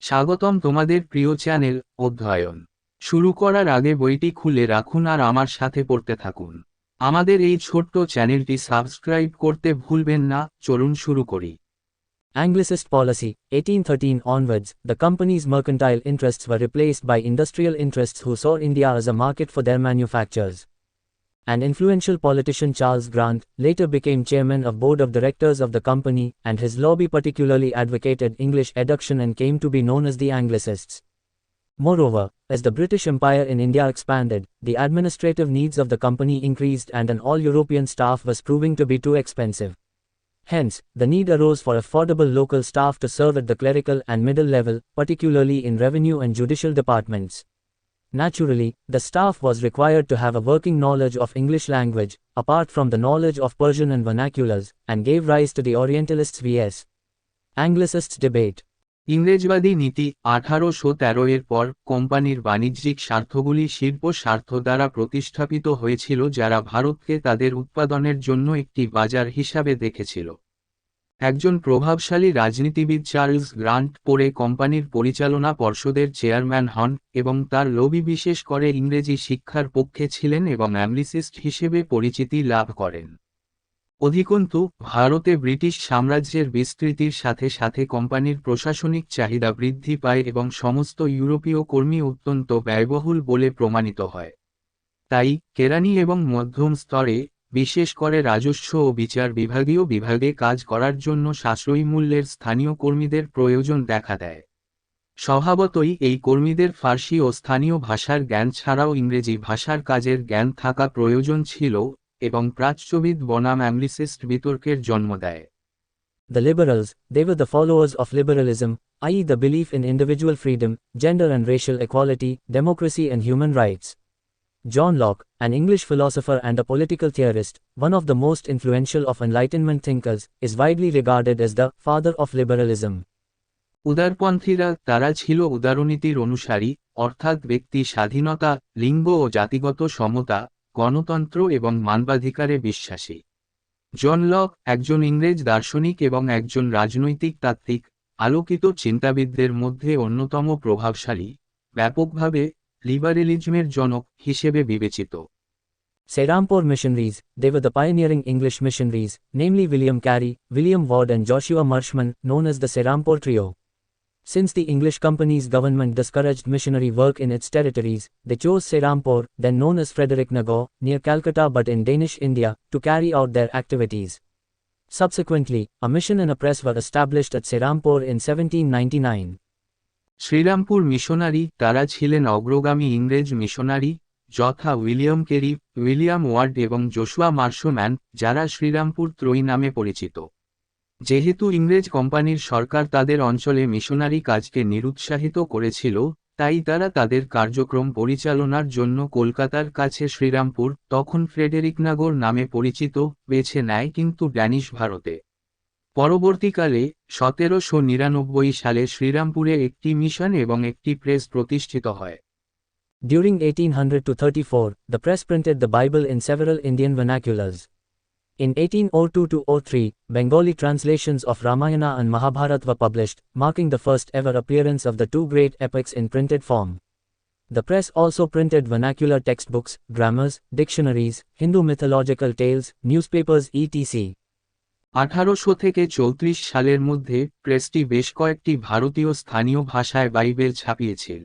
স্বাগতম তোমাদের প্রিয় চ্যানেল অধ্যয়ন শুরু করার আগে বইটি খুলে রাখুন আর আমার সাথে পড়তে থাকুন। আমাদের এই ছোট্ট চ্যানেলটি সাবস্ক্রাইব করতে ভুলবেন না। চলুন শুরু করি। Anglicist policy, 1813 onwards, the company's mercantile interests were replaced by industrial interests who saw India as a market for their manufactures. An influential politician, Charles Grant, later became chairman of board of directors of the company, and his lobby particularly advocated English education and came to be known as the Anglicists. Moreover, as the British Empire in India expanded, the administrative needs of the company increased and an all-European staff was proving to be too expensive. Hence, the need arose for affordable local staff to serve at the clerical and middle level, particularly in revenue and judicial departments. Naturally, the staff was required to have a working knowledge of English language, apart from the knowledge of Persian and vernaculars, and gave rise to the Orientalists vs. Anglicists debate. ইংরেজবাদী নীতি 1813 এর পর কোম্পানির বাণিজ্যিক স্বার্থগুলি শিল্প স্বার্থ দ্বারা প্রতিস্থাপিত হয়েছিল, যারা ভারতকে তাদের উৎপাদনের জন্য একটি বাজার হিসাবে দেখেছিল। একজন প্রভাবশালী রাজনীতিবিদ চার্লস গ্রান্ট পরে কোম্পানির পরিচালনা পর্ষদের চেয়ারম্যান হন এবং তার লবি বিশেষ করে ইংরেজি শিক্ষার পক্ষে ছিলেন এবং অ্যাংলিসিস্ট হিসেবে পরিচিতি লাভ করেন। অধিকন্তু ভারতে ব্রিটিশ সাম্রাজ্যের বিস্তৃতির সাথে সাথে কোম্পানির প্রশাসনিক চাহিদা বৃদ্ধি পায় এবং সমস্ত ইউরোপীয় কর্মী অত্যন্ত ব্যয়বহুল বলে প্রমাণিত হয়। তাই কেরানি এবং মধ্যম স্তরে, বিশেষ করে রাজস্ব ও বিচার বিভাগে কাজ করার জন্য সাশ্রয়ী মূল্যের স্থানীয় কর্মীদের প্রয়োজন দেখা দেয়। স্বভাবতই এই কর্মীদের ফার্সি ও স্থানীয় ভাষার জ্ঞান ছাড়াও ইংরেজি ভাষার কাজের জ্ঞান থাকা প্রয়োজন ছিল এবং প্রাচ্যবিদ বনাম অ্যাংলিসিস্ট বিতর্কের জন্ম দেয়। The liberals, they were the followers of liberalism, i.e. the belief in individual freedom, gender and racial equality, democracy and human rights. John Locke, an English philosopher and a political theorist, one of the most influential of Enlightenment thinkers, is widely regarded as the father of liberalism. উদারপন্থীরা তারা ছিল উদারনীতির অনুসারী, অর্থাৎ ব্যক্তি স্বাধীনতা, লিঙ্গ ও জাতিগত সমতা, গণতন্ত্র এবং মানবাধিকারে বিশ্বাসী। জন লক একজন ইংরেজ দার্শনিক এবং একজন রাজনৈতিক তাত্ত্বিক, আলোকিত চিন্তাবিদদের মধ্যে অন্যতম প্রভাবশালী, ব্যাপকভাবে লিবারেলিজমের জনক হিসেবে বিবেচিত। Serampore missionaries, they were the pioneering English missionaries, namely William Carey, William Ward and Joshua Marshman, known as the Serampore Trio. Since the English company's government discouraged missionary work in its territories, they chose Serampore, then known as Fredericknagore, near Calcutta but in Danish India, to carry out their activities. Subsequently, a mission and a press were established at Serampore in 1799. Serampore missionary, তারা ছিলেন অগ্রগামী ইংরেজ missionary, যথা William Carey, William Ward এবং Joshua Marshman, যারা শ্রীরামপুর ত্রয়ী নামে পরিচিত। যেহেতু ইংরেজ কোম্পানির সরকার তাদের অঞ্চলে মিশনারি কাজকে নিরুৎসাহিত করেছিল, তাই তারা তাদের কার্যক্রম পরিচালনার জন্য কলকাতার কাছে শ্রীরামপুর, তখন ফ্রেডেরিকনগর নামে পরিচিত, বেছে নেয়, কিন্তু ড্যানিশ ভারতে। পরবর্তীকালে 1799 সালে শ্রীরামপুরে একটি মিশন এবং একটি প্রেস প্রতিষ্ঠিত হয়। During 1800 to 34, the press printed the Bible in several Indian vernaculars. In 1802 to 03, Bengali translations of Ramayana and Mahabharata were published, marking the first ever appearance of the two great epics in printed form. The press also printed vernacular textbooks, grammars, dictionaries, Hindu mythological tales, newspapers etc. 1800 থেকে 34 সালের মধ্যে প্রেসটি বেশ কয়েকটি ভারতীয় স্থানীয় ভাষায় Bible ছাপিয়েছিল।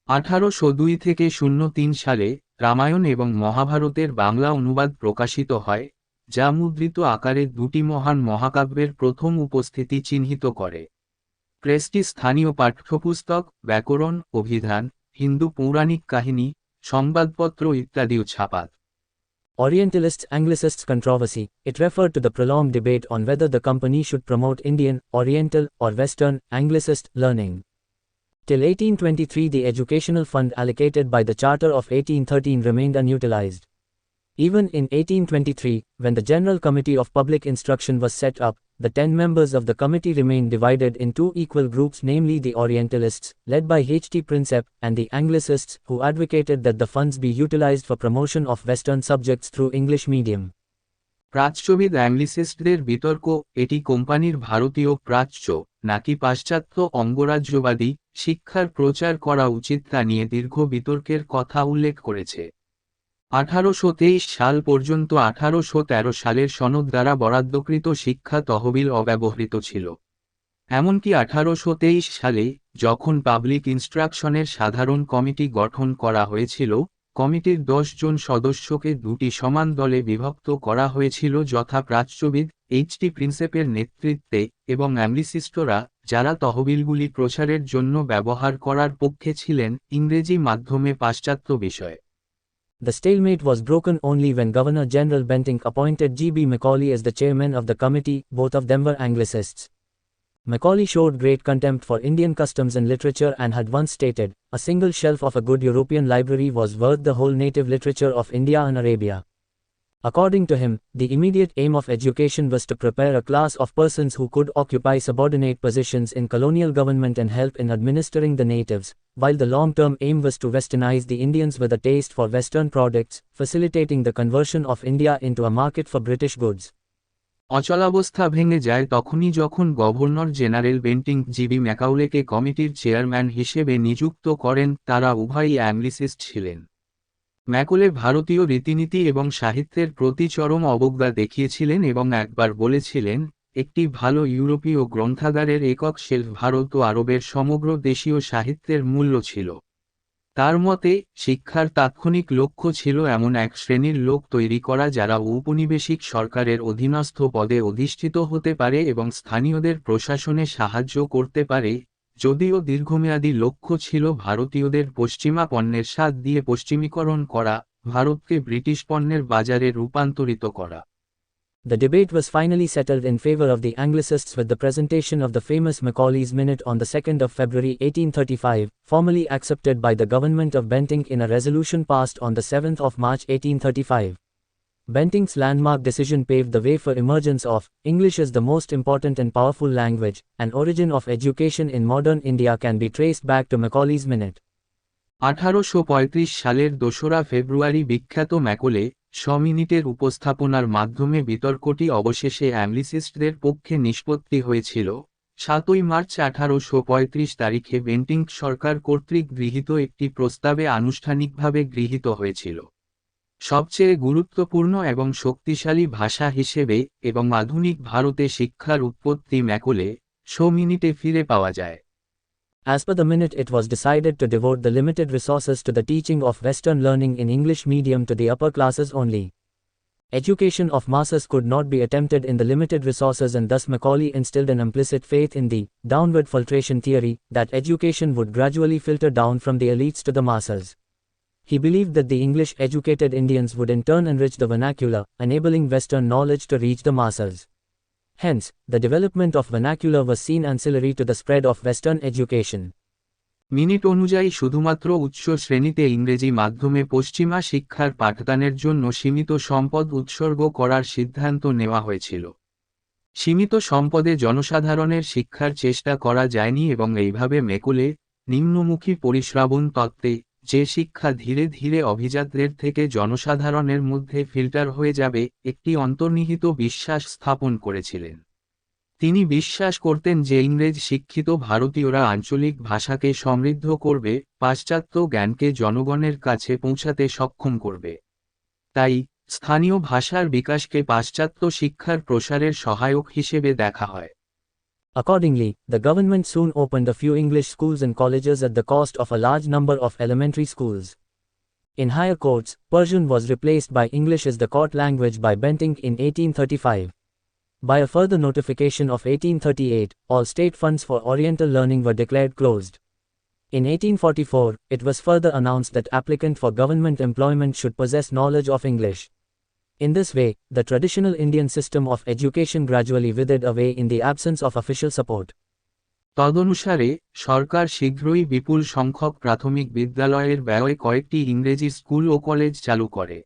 1802 থেকে 03 সালে রামায়ণ এবং মহাভারতের বাংলা অনুবাদ প্রকাশিত হয়, যা মুদ্রিত আকারে দুটি মহান মহাকাব্যের প্রথম উপস্থিতি চিহ্নিত করে। প্রেসটি স্থানীয় পাঠ্যপুস্তক, ব্যাকরণ, অভিধান, হিন্দু পৌরাণিক কাহিনী, সংবাদপত্র ইত্যাদিও ছাপাত। Orientalists' Anglicists controversy, it referred to the prolonged debate on whether the company should promote Indian, Oriental, or Western, Anglicist learning. Till 1823 the educational fund allocated by the Charter of 1813 remained unutilized. Even in 1823, when the General Committee of Public Instruction was set up, the 10 members of the committee remained divided in two equal groups, namely the Orientalists, led by H.T. Prinsep, and the Anglicists, who advocated that the funds be utilized for promotion of Western subjects through English medium. প্রাচ্যবিদ অ্যাংলিসিস্টদের বিতর্ক, এটি কোম্পানির ভারতীয় প্রাচ্য নাকি পাশ্চাত্য অঙ্গরাজ্যবাদী শিক্ষার প্রচার করা উচিত তা নিয়ে দীর্ঘ বিতর্কের কথা উল্লেখ করেছে। 1823 সাল পর্যন্ত 1813 সালের সনদ দ্বারা বরাদ্দকৃত শিক্ষা তহবিল অব্যবহৃত ছিল। এমনকি 1823 সালে যখন পাবলিক ইনস্ট্রাকশনের সাধারণ কমিটি গঠন করা হয়েছিল, কমিটির 10 জন সদস্যকে দুটি সমান দলে বিভক্ত করা হয়েছিল, যথা প্রাচ্যবিদ এইচ.টি. প্রিন্সেপের নেতৃত্বে এবং অ্যাংলিসিস্টরা, যারা তহবিলগুলি প্রচারের জন্য ব্যবহার করার পক্ষে ছিলেন ইংরেজি মাধ্যমে পাশ্চাত্য বিষয়। The stalemate was broken only when Governor General Bentinck appointed G.B. Macaulay as the chairman of the committee. Both of them were Anglicists. Macaulay showed great contempt for Indian customs and literature and had once stated, "A single shelf of a good European library was worth the whole native literature of India and Arabia." According to him, the immediate aim of education was to prepare a class of persons who could occupy subordinate positions in colonial government and help in administering the natives, while the long-term aim was to westernize the Indians with a taste for Western products, facilitating the conversion of India into a market for British goods. অচলাবস্থা ভেঙে যায় তখনই যখন governor general Bentinck GB ম্যাকাউলেকে কমিটির chairman হিসেবে নিযুক্ত করেন। তারা উভয়ই অ্যাংলিসিস্ট ছিলেন। ম্যাকলে ভারতীয় রীতিনীতি এবং সাহিত্যের প্রতি চরম অবজ্ঞা দেখিয়েছিলেন এবং একবার বলেছিলেন, একটি ভালো ইউরোপীয় গ্রন্থাগারের একক শেলফ ভারত ও আরবের সমগ্র দেশীয় সাহিত্যের মূল্য ছিল। তার মতে, শিক্ষার তাৎক্ষণিক লক্ষ্য ছিল এমন এক শ্রেণীর লোক তৈরি করা যারা ঔপনিবেশিক সরকারের অধীনস্থ পদে অধিষ্ঠিত হতে পারে এবং স্থানীয়দের প্রশাসনে সাহায্য করতে পারে, যদিও দীর্ঘমেয়াদী লক্ষ্য ছিল ভারতীয়দের পশ্চিমা পণ্যের স্বাদ দিয়ে পশ্চিমীকরণ করা, ভারতকে ব্রিটিশ পণ্যের বাজারে রূপান্তরিত করা। The debate was finally settled in favor of the Anglicists with the presentation of the famous Macaulay's Minute on the 2nd of February 1835, formally accepted by the government of Bentinck in a resolution passed on the 7th of March 1835. Bentinck's landmark decision paved the way for emergence of English as the most important and powerful language. An origin of education in modern India can be traced back to Macaulay's Minute. 1835 সালের 2রা ফেব্রুয়ারি বিখ্যাত Macaulay মিনিটের উপস্থাপনার মাধ্যমে বিতর্কটি অবশেষে অ্যাংলিসিস্টদের পক্ষে নিষ্পত্তি হয়েছিল। 7ই March 1835 তারিখে বেন্টিঙ্ক সরকার কর্তৃক গৃহীত একটি প্রস্তাবে আনুষ্ঠানিকভাবে গৃহীত হয়েছিল। সবচেয়ে গুরুত্বপূর্ণ এবং শক্তিশালী ভাষা হিসেবে এবং আধুনিক ভারতে শিক্ষার উৎপত্তি ম্যাকলে মিনিটে ফিরে পাওয়া যায়। As per the minute, it was decided to devote the limited resources to the teaching of Western learning in English medium to the upper classes only. Education of masses could not be attempted in the limited resources, and thus Macaulay instilled an implicit faith in the downward filtration theory, that education would gradually filter down from the elites to the masses. He believed that the English-educated Indians would in turn enrich the vernacular, enabling Western knowledge to reach the masses. Hence, the development of vernacular was seen ancillary to the spread of Western education. Minute অনুযায়ী শুধুমাত্র উচ্চ শ্রেণীতে ইংরেজি মাধ্যমে পশ্চিমা শিক্ষার পাঠদানের জন্য সীমিত সম্পদ উৎসর্গ করার সিদ্ধান্ত নেওয়া হয়েছিল। সীমিত সম্পদে জনসাধারণের শিক্ষার চেষ্টা করা যায়নি এবং এইভাবে ম্যাকলে নিম্নমুখী পরিশ্রাবণ তত্ত্বে, যে শিক্ষা ধীরে ধীরে অভিজাতদের থেকে জনসাধারণের মধ্যে ফিল্টার হয়ে যাবে, একটি অন্তর্নিহিত বিশ্বাস স্থাপন করেছিলেন। তিনি বিশ্বাস করতেন যে ইংরেজ শিক্ষিত ভারতীয়রা আঞ্চলিক ভাষাকে সমৃদ্ধ করবে, পাশ্চাত্য জ্ঞানকে জনগণের কাছে পৌঁছাতে সক্ষম করবে। তাই স্থানীয় ভাষার বিকাশকে পাশ্চাত্য শিক্ষার প্রসারের সহায়ক হিসেবে দেখা হয়। Accordingly, the government soon opened a few English schools and colleges at the cost of a large number of elementary schools. In higher courts, Persian was replaced by English as the court language by Bentinck in 1835. By a further notification of 1838, all state funds for Oriental learning were declared closed. In 1844, it was further announced that applicant for government employment should possess knowledge of English. In this way, the traditional Indian system of education gradually withered away in the absence of official support. তদনুসারে সরকার শীঘ্রই বিপুল সংখ্যক প্রাথমিক বিদ্যালয়ের ব্যয়ে কয়েকটি ইংরেজি school ও college চালু করে।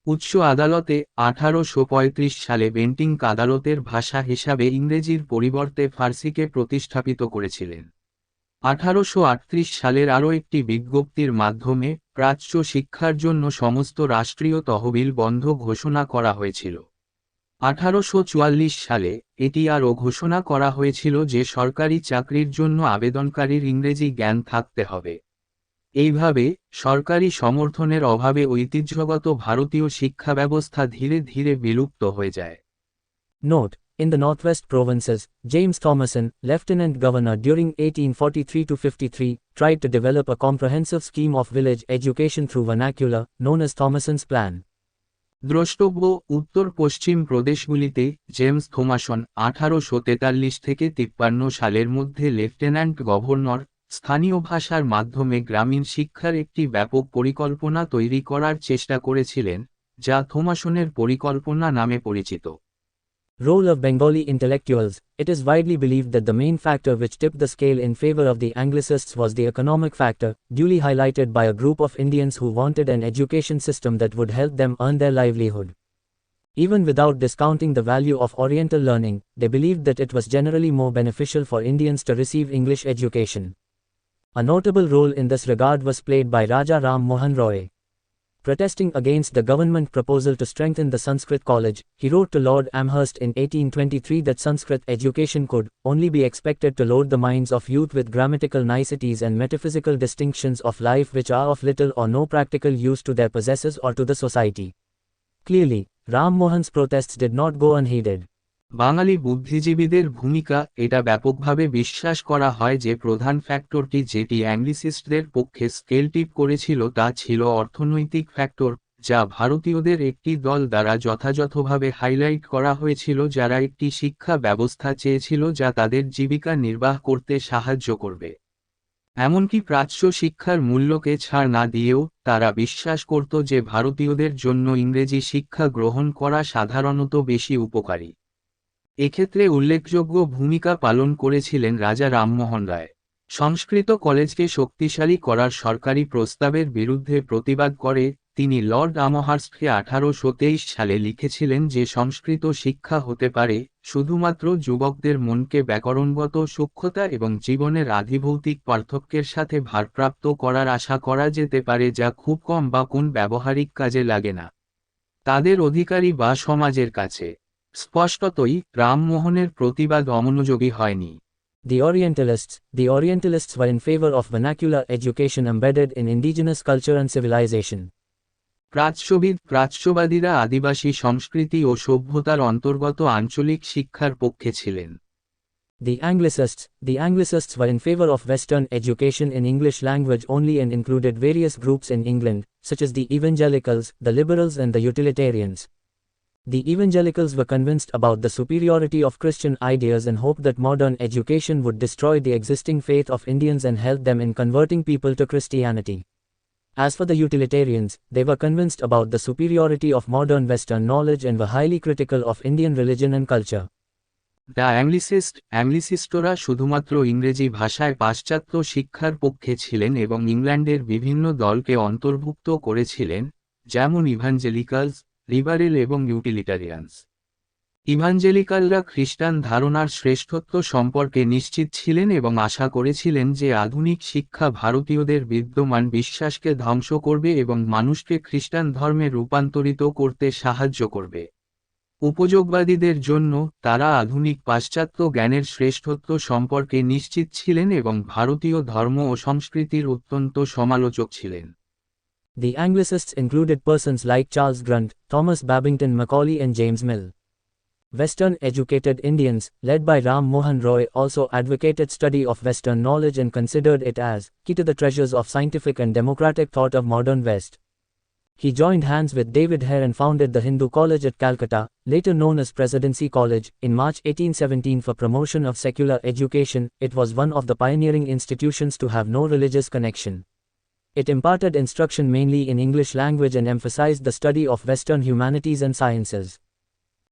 উচ্চ আদালতে 1835 সালে বেন্টিঙ্ক আদালতের ভাষা হিসাবে ইংরেজির পরিবর্তে ফার্সিকে প্রতিস্থাপিত করেছিলেন। 1838 সালের আরও একটি বিজ্ঞপ্তির মাধ্যমে প্রাচ্য শিক্ষার জন্য সমস্ত রাষ্ট্রীয় তহবিল বন্ধ ঘোষণা করা হয়েছিল। 1844 সালে এটি আরও ঘোষণা করা হয়েছিল যে সরকারি চাকরির জন্য আবেদনকারীর ইংরেজি জ্ঞান থাকতে হবে। এইভাবে সরকারি সমর্থনের অভাবে ঐতিহ্যগত ভারতীয় শিক্ষা ব্যবস্থা ধীরে ধীরে বিলুপ্ত হয়ে যায়। Note: in the Northwest Provinces, James Thomason, Lieutenant Governor during 1843–53, tried to develop a comprehensive scheme of village education through vernacular, known as Thomason's Plan. দ্রষ্টব্য: উত্তর পশ্চিম প্রদেশগুলিতে জেমস থমাসন 1843–53 সালের মধ্যে লেফটেন্যান্ট গভর্নর স্থানীয় ভাষার মাধ্যমে গ্রামীণ শিক্ষার একটি ব্যাপক পরিকল্পনা তৈরি করার চেষ্টা করেছিলেন, যা থমাসনের পরিকল্পনা নামে পরিচিত। Role of Bengali intellectuals: it is widely believed that the main factor which tipped the scale in favor of the Anglicists was the economic factor, duly highlighted by a group of Indians who wanted an education system that would help them earn their livelihood. Even without discounting the value of Oriental learning, they believed that it was generally more beneficial for Indians to receive English education. A notable role in this regard was played by Raja Ram Mohan Roy. Protesting against the government proposal to strengthen the Sanskrit College, he wrote to Lord Amherst in 1823 that Sanskrit education could only be expected to load the minds of youth with grammatical niceties and metaphysical distinctions of life which are of little or no practical use to their possessors or to the society. Clearly, Ram Mohan's protests did not go unheeded. বাঙালি বুদ্ধিজীবীদের ভূমিকা: এটা ব্যাপকভাবে বিশ্বাস করা হয় যে প্রধান ফ্যাক্টরটি যেটি অ্যাংলিসিস্টদের পক্ষে স্কেল টিপ করেছিল তা ছিল অর্থনৈতিক ফ্যাক্টর, যা ভারতীয়দের একটি দল দ্বারা যথাযথভাবে হাইলাইট করা হয়েছিল যারা একটি শিক্ষা ব্যবস্থা চেয়েছিল যা তাদের জীবিকা নির্বাহ করতে সাহায্য করবে। এমনকি প্রাচ্য শিক্ষার মূল্যকে ছাড় না দিয়েও তারা বিশ্বাস করত যে ভারতীয়দের জন্য ইংরেজি শিক্ষা গ্রহণ করা সাধারণত বেশি উপকারী। এক্ষেত্রে উল্লেখযোগ্য ভূমিকা পালন করেছিলেন রাজা রামমোহন রায়। সংস্কৃত কলেজকে শক্তিশালী করার সরকারি প্রস্তাবের বিরুদ্ধে প্রতিবাদ করে তিনি লর্ড আমহার্স্টকে 1823 সালে লিখেছিলেন যে সংস্কৃত শিক্ষা হতে পারে শুধুমাত্র যুবকদের মনকে ব্যাকরণগত সূক্ষ্মতা এবং জীবনের আধিভৌতিক পার্থক্যের সাথে ভারপ্রাপ্ত করার আশা করা যেতে পারে যা খুব কম বা কোন ব্যবহারিক কাজে লাগে না তাদের অধিকারী বা সমাজের কাছে। স্পষ্টতই রামমোহনের প্রতিবাদ অমনোযোগী হয়নি। The Orientalists were in favor of vernacular education embedded in indigenous culture and civilization. প্রাচ্যবাদীরা আদিবাসী সংস্কৃতি ও সভ্যতার অন্তর্গত আঞ্চলিক শিক্ষার পক্ষে ছিলেন। The Anglicists were in favor of Western education in English language only and included various groups in England, such as the Evangelicals, the Liberals and the Utilitarians. The Evangelicals were convinced about the superiority of Christian ideas and hoped that modern education would destroy the existing faith of Indians and help them in converting people to Christianity. As for the Utilitarians, they were convinced about the superiority of modern Western knowledge and were highly critical of Indian religion and culture. The অ্যাংলিসিস্টরা শুধুমাত্র ইংরেজি ভাষায় পাশ্চাত্য শিক্ষার পক্ষে ছিলেন এবং ইংল্যান্ডের বিভিন্ন দলকে অন্তর্ভুক্ত করেছিলেন, যেমন ইভাঞ্জেলিকালস, লিবারেল এবং ইউটিলিটারিয়ানস। ইভাঞ্জেলিকালরা খ্রিস্টান ধারণার শ্রেষ্ঠত্ব সম্পর্কে নিশ্চিত ছিলেন এবং আশা করেছিলেন যে আধুনিক শিক্ষা ভারতীয়দের বিদ্যমান বিশ্বাসকে ধ্বংস করবে এবং মানুষকে খ্রিস্টান ধর্মে রূপান্তরিত করতে সাহায্য করবে। উপযোগবাদীদের জন্য তারা আধুনিক পাশ্চাত্য জ্ঞানের শ্রেষ্ঠত্ব সম্পর্কে নিশ্চিত ছিলেন এবং ভারতীয় ধর্ম ও সংস্কৃতির অত্যন্ত সমালোচক ছিলেন। The Anglicists included persons like Charles Grunt, Thomas Babington Macaulay and James Mill. Western-educated Indians, led by Ram Mohan Roy, also advocated study of Western knowledge and considered it as key to the treasures of scientific and democratic thought of modern West. He joined hands with David Hare and founded the Hindu College at Calcutta, later known as Presidency College, in March 1817 for promotion of secular education. It was one of the pioneering institutions to have no religious connection. It imparted instruction mainly in English language and emphasized the study of Western humanities and sciences.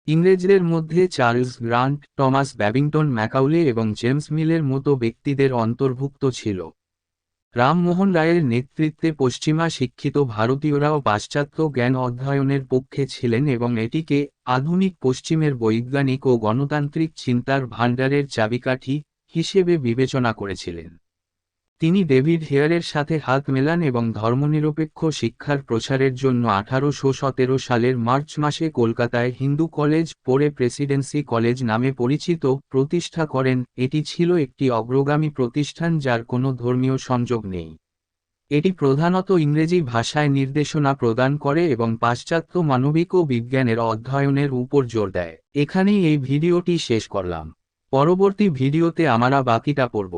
ইংরেজদের মধ্যে Charles grant, Thomas Babington ম্যাকাউলে এবং James মিলের মতো ব্যক্তিদের অন্তর্ভুক্ত ছিল। রামমোহন রায়ের নেতৃত্বে পশ্চিমা শিক্ষিত ভারতীয়রাও পাশ্চাত্য জ্ঞান অধ্যয়নের পক্ষে ছিলেন এবং এটিকে আধুনিক পশ্চিমের বৈজ্ঞানিক ও গণতান্ত্রিক চিন্তার ভাণ্ডারের চাবিকাঠি হিসেবে বিবেচনা করেছিলেন। তিনি ডেভিড হেয়ারের সাথে হাত মেলান এবং ধর্মনিরপেক্ষ শিক্ষার প্রচারের জন্য 1817 সালের মার্চ মাসে কলকাতায় হিন্দু কলেজ, পরে প্রেসিডেন্সি কলেজ নামে পরিচিত, প্রতিষ্ঠা করেন। এটি ছিল একটি অগ্রগামী প্রতিষ্ঠান যার কোনো ধর্মীয় সংযোগ নেই। এটি প্রধানত ইংরেজি ভাষায় নির্দেশনা প্রদান করে এবং পাশ্চাত্য মানবিক ও বিজ্ঞানের অধ্যয়নের উপর জোর দেয়। এখানেই এই ভিডিওটি শেষ করলাম। পরবর্তী ভিডিওতে আমরা বাকিটা পড়ব।